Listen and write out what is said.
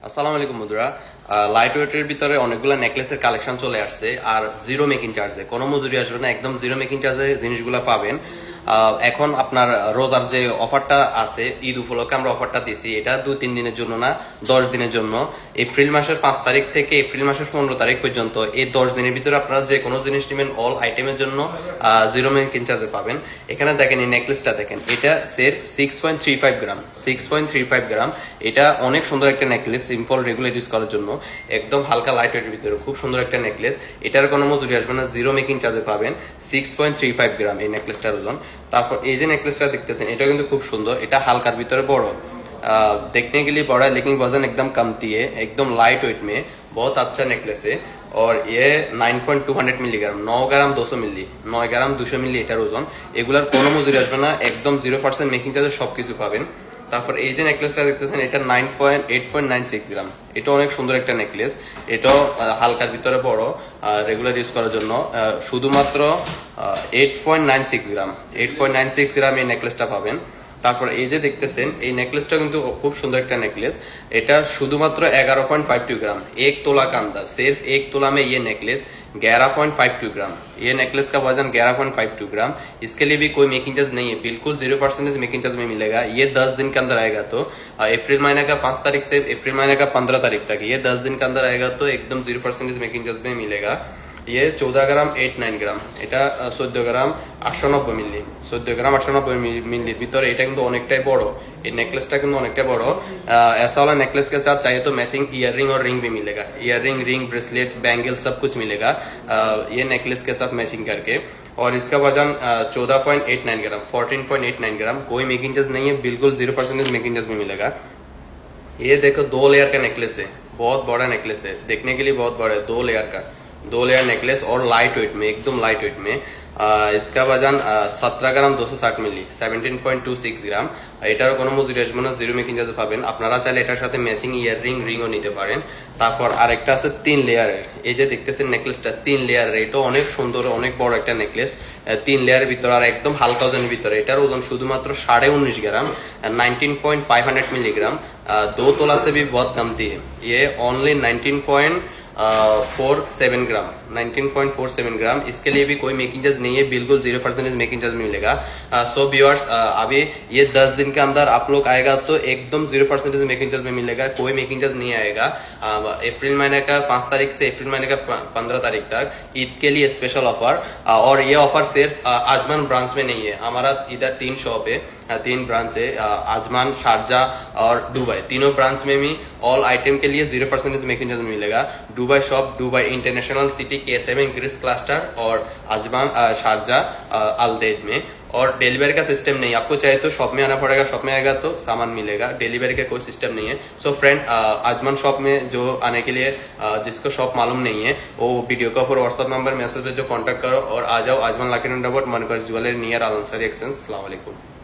আসসালামু আলাইকুম বন্ধুরা। লাইট ওয়েটের ভিতরে অনেকগুলো নেকলেসের কালেকশন চলে আসছে আর জিরো মেকিং চার্জে, কোনো মজুরি আসবে না, একদম জিরো মেকিং চার্জে জিনিসগুলো পাবেন। এখন আপনার রোজার যে অফারটা আছে, ঈদ উপলক্ষে আমরা অফারটা দিছি। এটা 2-3 দিনের জন্য না, 10 দিনের জন্য। এপ্রিল মাসের 5 তারিখ থেকে এপ্রিল মাসের 15 তারিখ পর্যন্ত এই 10 দিনের ভিতরে আপনারা যে কোনো জিনিস নেবেন অল আইটেমের জন্য জিরো মেকিং চার্জে পাবেন। এখানে দেখেন এই নেকলেসটা দেখেন, এটা সেট 6.35 গ্রাম, 6.35 গ্রাম। এটা অনেক সুন্দর একটা নেকলেস, সিম্পল রেগুলার ইউজ করার জন্য, একদম হালকা লাইট ওয়েটের ভিতরে খুব সুন্দর একটা নেকলেস। এটার কোনো মজুরি আসবে না, জিরো মেকিং চার্জে পাবেন। 6.35 গ্রাম এই নেকলেসটার ওজন। তারপর এই যে নেকলেসটা দেখতেছেন, এটা কিন্তু খুব সুন্দর, এটা হালকার ভিতরে বড়। देखने के लिए बड़ा है लेकिन वजन एकदम कमती है, एकदम लाइट वेट में, बहुत अच्छा नेकलेस है। और ये 9.200 মিলিগ্রাম, 9 গ্রাম 200 মিলি, 9 গ্রাম 200 মিলি এটার ওজন। এগুলার কোনো মজুরি আসবে না, একদম 0% মেকিং চার্জে সবকিছু পাবেন। তারপর এই যে নেকলেসটা দেখতেছেন, এটা 8.96 গ্রাম। এটা অনেক সুন্দর একটা নেকলেস, এটাও হালকার ভিতরে বড়, রেগুলার ইউজ করার জন্য। শুধুমাত্র 8.96 গ্রাম, 8.96 গ্রাম এই নেকলেসটা পাবেন। তারপর এই যে দেখতেছেন, এই নেকলেসটা কিন্তু খুব সুন্দর একটা नेकलेस। এটা শুধুমাত্র 11.52 ग्राम, 1 तोला का अंदर, सिर्फ 1 तोला में ये नेकलेस 11.52 ग्राम। ये नेकलेस का वजन 11.52 ग्राम। इसके लिए भी कोई मेकिंग चार्ज नहीं है, बिल्कुल 0% मेकिंग चार्ज में मिलेगा। ये 10 दिन के अंदर आएगा, तो अप्रैल महीने का 5 तारीख से अप्रैल महीने का 15 तारीख तक ये 10 दिन के अंदर आएगा, तो एकदम 0% मेकिंग चार्ज में मिलेगा। ये 14 ग्राम 89 গ্রাম, এটা 14 গ্রাম 890 মিলি, 14 গ্রাম 890 মিলির ভিতরে। এটা কিন্তু অনেকটাই বড়, এই नेकलेसটা কিন্তু অনেকটাই বড়। ऐसा वाला नेकलेस के साथ चाहिए तो मैचिंग ईयर रिंग और रिंग भी मिलेगा, ईयर रिंग ब्रेसलेट बैंगल सब कुछ मिलेगा ये नेकलेस के साथ मैचिंग करके। और इसका वजन 14.89 ग्राम, 14.89 ग्राम। कोई मेकिंग चार्ज नहीं है, बिल्कुल 0% मेकिंग चार्ज भी मिलेगा। ये देखो 2 लेयर का नेकलेस है, बहुत बड़ा नेकलेस है, देखने के लिए बहुत बड़ा है। 2 लेयर का, 2 लेयर नेकलेस और लाइट वेट में, एकदम लाइट वेट में। इसका वजन 17 গ্রাম 260 মিলি, 17.26 গ্রাম। এটারও কোনো মজুরি আসবে না, জিরো মেকিং চার্জ পাবেন। আপনারা চাইলে এটার সাথে ম্যাচিং ইয়ার রিংও নিতে পারেন। তারপর আরেকটা আছে 3 লেয়ারের, এই যে দেখতেছেন নেকলেসটা 3 লেয়ারের। এটা অনেক সুন্দর, অনেক বড় একটা নেকলেস, 3 লেয়ারের ভিতরে আর একদম হালকা ওজনের ভিতরে। এটার ওজন শুধুমাত্র 19.5 গ্রাম, 19.500 মিলিগ্রাম। 2 तोला से भी बहुत कमती है, ये ओनली 19.47 ग्राम, 19.47 ग्राम। इसके लिए भी कोई मेकिंग चार्ज नहीं है, बिल्कुल 0% मेकिंग चार्ज मिलेगा। सो व्यूअर्स, अभी ये 10 दिन के अंदर आप लोग आएगा तो एकदम 0% मेकिंग चार्ज में मिलेगा, कोई मेकिंग चार्ज नहीं आएगा। अप्रैल महीने का 5 तारीख से अप्रैल महीने का 15 तारीख तक ईद के लिए स्पेशल ऑफर। और ये ऑफर सिर्फ आजमान ब्रांच में नहीं है, हमारा इधर 3 शॉप है, 3 ब्रांच है, आजमान, शारजा और दुबई। तीनों ब्रांच में भी ऑल आइटम के लिए 0% मेकिंग चार्ज मिलेगा। Dubai shop, Dubai International City K7 Greece cluster और आजमान, शारजा, अलदेद में। और डिलीवरी का सिस्टम नहीं, आपको चाहे तो शॉप में आना पड़ेगा, शॉप में आएगा तो सामान मिलेगा, डिलीवरी का कोई सिस्टम नहीं है। सो फ्रेंड, आजमान शॉप में जो आने के लिए जिसको शॉप मालूम नहीं है, वो वीडियो का ऊपर व्हाट्सअप नंबर मैसेज पे जो कॉन्टैक्ट करो और आ जाओ। आजमान लाकिन अंडरवर्ड मनकर ज्वेलरी नियर आल अंसारी एक्सचेंज। अस्सलाम वालेकुम।